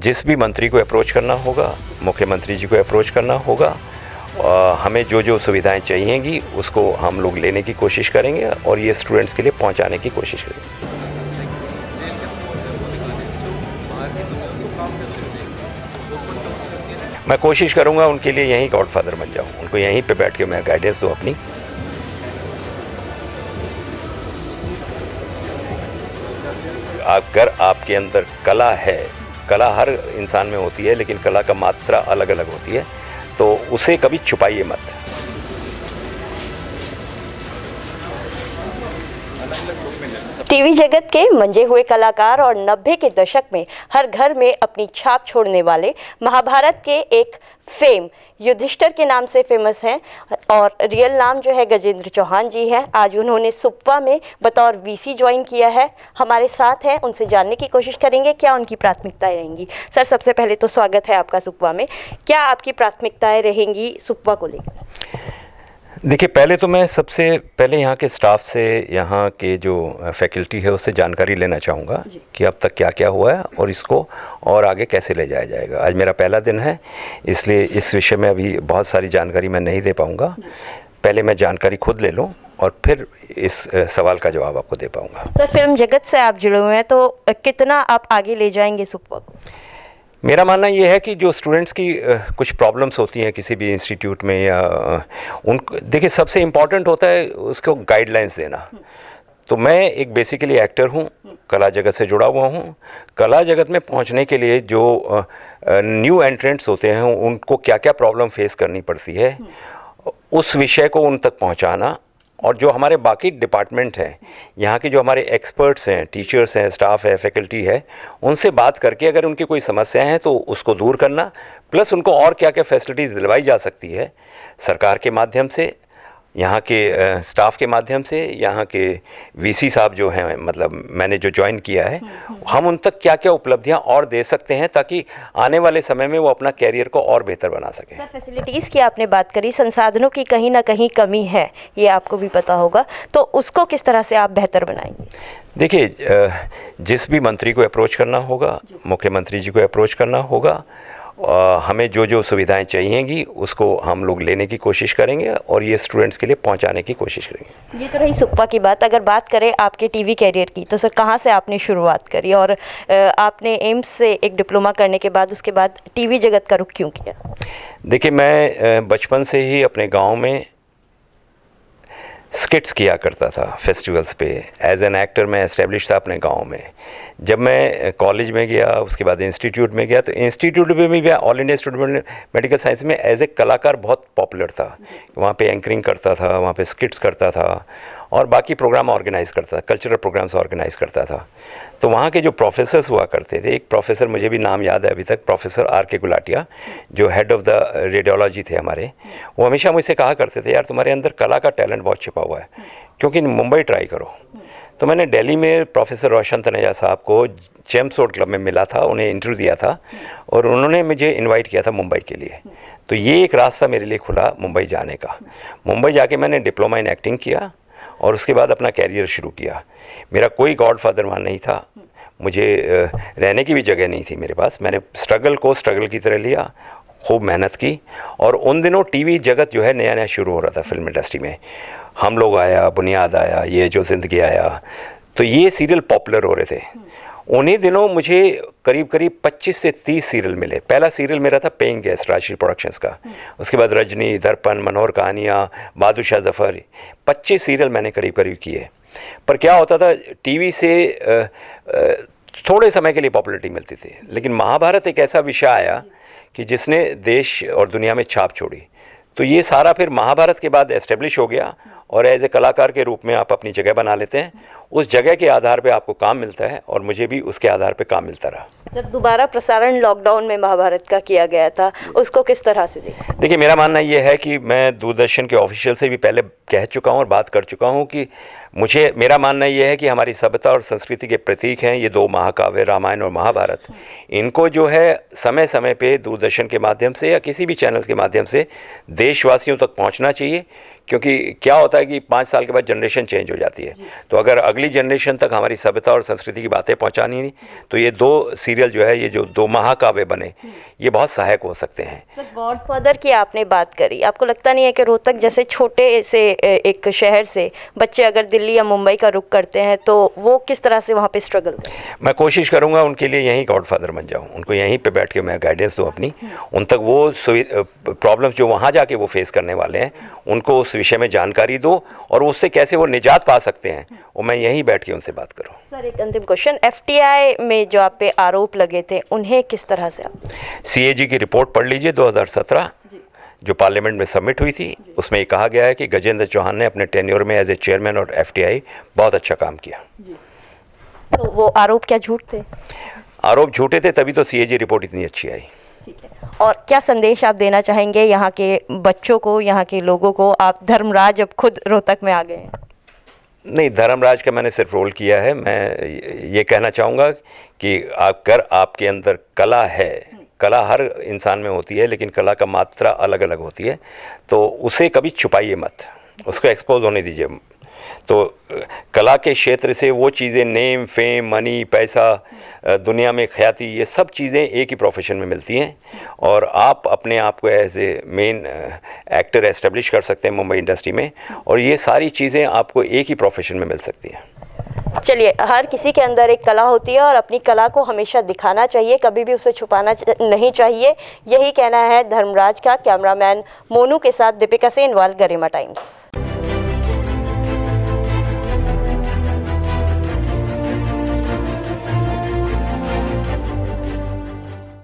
जिस भी मंत्री को अप्रोच करना होगा, मुख्यमंत्री जी को अप्रोच करना होगा, हमें जो जो सुविधाएं चाहिएंगी उसको हम लोग लेने की कोशिश करेंगे और ये स्टूडेंट्स के लिए पहुंचाने की कोशिश करेंगे। मैं कोशिश करूंगा उनके लिए यहीं गॉडफादर बन जाऊं, उनको यहीं पे बैठ के मैं गाइडेंस दूं अपनी। अगर आपके अंदर कला है, कला हर इंसान में होती है, लेकिन कला का मात्रा अलग अलग होती है, तो उसे कभी छुपाइए मत। टीवी जगत के मंजे हुए कलाकार और 90 के दशक में हर घर में अपनी छाप छोड़ने वाले महाभारत के एक फेम युधिष्ठिर के नाम से फेमस हैं और रियल नाम जो है गजेंद्र चौहान जी है। आज उन्होंने सुप्वा में बतौर वीसी ज्वाइन किया है, हमारे साथ हैं, उनसे जानने की कोशिश करेंगे क्या उनकी प्राथमिकताएं रहेंगी। सर, सबसे पहले तो स्वागत है आपका सुप्वा में। क्या आपकी प्राथमिकताएं रहेंगी सुप्वा को लेकर? देखिए, पहले तो मैं सबसे पहले यहाँ के स्टाफ से, यहाँ के जो फैकल्टी है उससे जानकारी लेना चाहूँगा कि अब तक क्या क्या हुआ है और इसको और आगे कैसे ले जाया जाएगा। आज मेरा पहला दिन है, इसलिए इस विषय में अभी बहुत सारी जानकारी मैं नहीं दे पाऊँगा। पहले मैं जानकारी खुद ले लूँ और फिर इस सवाल का जवाब आपको दे पाऊँगा। सर, फिल्म जगत से आप जुड़े हुए हैं, तो कितना आप आगे ले जाएंगे सुप्वा को? मेरा मानना ये है कि जो स्टूडेंट्स की कुछ प्रॉब्लम्स होती हैं किसी भी इंस्टीट्यूट में या उनको, देखिए सबसे इम्पॉर्टेंट होता है उसको गाइडलाइंस देना। तो मैं एक बेसिकली एक्टर हूँ, कला जगत से जुड़ा हुआ हूँ। कला जगत में पहुँचने के लिए जो न्यू एंट्रेंट्स होते हैं उनको क्या क्या प्रॉब्लम फेस करनी पड़ती है, उस विषय को उन तक पहुँचाना। और जो हमारे बाकी डिपार्टमेंट हैं, यहाँ के जो हमारे एक्सपर्ट्स हैं, टीचर्स हैं, स्टाफ है, फैकल्टी है, उनसे बात करके अगर उनकी कोई समस्या है तो उसको दूर करना, प्लस उनको और क्या क्या फैसिलिटीज़ दिलवाई जा सकती है सरकार के माध्यम से, यहाँ के स्टाफ के माध्यम से, यहाँ के वीसी साहब जो हैं, मतलब मैंने जो ज्वाइन किया है, हम उन तक क्या क्या उपलब्धियाँ और दे सकते हैं ताकि आने वाले समय में वो अपना कैरियर को और बेहतर बना सकें। सर, फैसिलिटीज़ की आपने बात करी, संसाधनों की कहीं ना कहीं कमी है, ये आपको भी पता होगा, तो उसको किस तरह से आप बेहतर बनाएंगे? देखिए, जिस भी मंत्री को अप्रोच करना होगा, मुख्यमंत्री जी को अप्रोच करना होगा, हमें जो जो सुविधाएं चाहिएंगी उसको हम लोग लेने की कोशिश करेंगे और ये स्टूडेंट्स के लिए पहुंचाने की कोशिश करेंगे। ये तो रही सुप्पा की बात। अगर बात करें आपके टीवी कैरियर की, तो सर कहाँ से आपने शुरुआत करी और आपने एम्स से एक डिप्लोमा करने के बाद उसके बाद टीवी जगत का रुख क्यों किया? देखिए, मैं बचपन से ही अपने गांव में स्किट्स किया करता था फेस्टिवल्स पे। एज एन एक्टर मैं एस्टेब्लिश था अपने गांव में। जब मैं कॉलेज में गया, उसके बाद इंस्टीट्यूट में गया, तो इंस्टीट्यूट में भी मैं all India institute medical science में एज ए कलाकार बहुत पॉपुलर था। वहाँ पे एंकरिंग करता था, वहाँ पे स्किट्स करता था और बाकी प्रोग्राम ऑर्गेनाइज़ करता था, कल्चरल प्रोग्राम्स ऑर्गेनाइज़ करता था। तो वहाँ के जो प्रोफेसर्स हुआ करते थे, एक प्रोफेसर मुझे भी नाम याद है अभी तक, प्रोफेसर R.K. गुलाटिया, जो हेड ऑफ़ द रेडियोलॉजी थे हमारे, वो हमेशा मुझसे कहा करते थे, यार तुम्हारे अंदर कला का टैलेंट बहुत छिपा हुआ है, क्योंकि मुंबई ट्राई करो। तो मैंने दिल्ली में प्रोफेसर रोशन तनेजा साहब को जेम्स रोड क्लब में मिला था, उन्हें इंटरव्यू दिया था और उन्होंने मुझे इनवाइट किया था मुंबई के लिए। तो ये एक रास्ता मेरे लिए खुला मुंबई जाने का। मुंबई जाके मैंने डिप्लोमा इन एक्टिंग किया और उसके बाद अपना कैरियर शुरू किया। मेरा कोई गॉडफादर वहाँ नहीं था, मुझे रहने की भी जगह नहीं थी मेरे पास। मैंने स्ट्रगल को स्ट्रगल की तरह लिया, खूब मेहनत की और उन दिनों टीवी जगत जो है नया नया शुरू हो रहा था फिल्म इंडस्ट्री में। हम लोग आया, बुनियाद आया, ये जो ज़िंदगी आया, तो ये सीरियल पॉपुलर हो रहे थे। उन्हीं दिनों मुझे करीब करीब 25 से 30 सीरियल मिले। पहला सीरियल मेरा था पेइंग गेस्ट, राजश्री प्रोडक्शंस का। उसके बाद रजनी, दर्पण, मनोहर कहानियाँ, बादशाह जफ़र, 25 सीरियल मैंने करीब करीब किए। पर क्या होता था, टीवी से थोड़े समय के लिए पॉपुलैरिटी मिलती थी, लेकिन महाभारत एक ऐसा विषय आया कि जिसने देश और दुनिया में छाप छोड़ी। तो ये सारा फिर महाभारत के बाद एस्टेब्लिश हो गया और एज ए कलाकार के रूप में आप अपनी जगह बना लेते हैं। उस जगह के आधार पे आपको काम मिलता है और मुझे भी उसके आधार पे काम मिलता रहा। जब दोबारा प्रसारण लॉकडाउन में महाभारत का किया गया था, उसको किस तरह से देखा? देखिए, मेरा मानना ये है कि मैं दूरदर्शन के ऑफिशियल से भी पहले कह चुका हूँ और बात कर चुका हूँ कि मेरा मानना ये है कि हमारी सभ्यता और संस्कृति के प्रतीक हैं ये दो महाकाव्य, रामायण और महाभारत। इनको जो है समय समय पे दूरदर्शन के माध्यम से या किसी भी चैनल के माध्यम से देशवासियों तक पहुँचना चाहिए, क्योंकि क्या होता है कि 5 साल के बाद जनरेशन चेंज हो जाती है, तो अगर अगली जनरेशन तक हमारी सभ्यता और संस्कृति की बातें पहुंचानी तो ये 2 सीरियल जो है, ये जो 2 महाकाव्य बने, ये बहुत सहायक हो सकते हैं। सर, गॉडफादर की आपने बात करी, आपको लगता नहीं है कि रोहतक जैसे छोटे से एक शहर से बच्चे अगर दिल्ली या मुंबई का रुख करते हैं तो वो किस तरह से वहाँ पे स्ट्रगल करें? मैं कोशिश करूंगा उनके लिए यहीं गॉडफादर बन जाऊं, उनको यहीं पे बैठ के मैं गाइडेंस दूं अपनी, उन तक वो प्रॉब्लम्स जो वहाँ जाके वो फेस करने वाले हैं उनको उस विषय में जानकारी दो, और उससे कैसे वो निजात पा सकते हैं वो मैं यहीं बैठ के उनसे बात करूँ। सर, एक अंतिम क्वेश्चन, FTI में जो आप पे आरोप लगे थे उन्हें किस तरह से आप? CAG की रिपोर्ट पढ़ लीजिए 2017 जो पार्लियामेंट में सबमिट हुई थी, उसमें ये कहा गया है कि गजेंद्र चौहान ने अपने टेन्योर में एज ए चेयरमैन और FTI बहुत अच्छा काम किया। तो वो आरोप क्या झूठ थे? आरोप झूठे थे, तभी तो CAG रिपोर्ट इतनी अच्छी आई। ठीक है, और क्या संदेश आप देना चाहेंगे यहाँ के बच्चों को, यहाँ के लोगों को? आप धर्मराज अब खुद रोहतक में आ गए हैं। नहीं, धर्मराज का मैंने सिर्फ रोल किया है। मैं ये कहना चाहूँगा कि अगर आपके अंदर कला है, कला हर इंसान में होती है, लेकिन कला का मात्रा अलग अलग होती है, तो उसे कभी छुपाइए मत, उसको एक्सपोज होने दीजिए। तो कला के क्षेत्र से वो चीज़ें, नेम, फेम, मनी, पैसा, दुनिया में ख्याति, ये सब चीज़ें एक ही प्रोफेशन में मिलती हैं, और आप अपने आप को as a main actor establish कर सकते हैं मुंबई इंडस्ट्री में, और ये सारी चीज़ें आपको एक ही प्रोफेशन में मिल सकती हैं। चलिए, हर किसी के अंदर एक कला होती है और अपनी कला को हमेशा दिखाना चाहिए, कभी भी उसे छुपाना नहीं चाहिए। यही कहना है धर्मराज का। कैमरामैन मोनू के साथ दीपिका सेनवाल, गरिमा टाइम्स।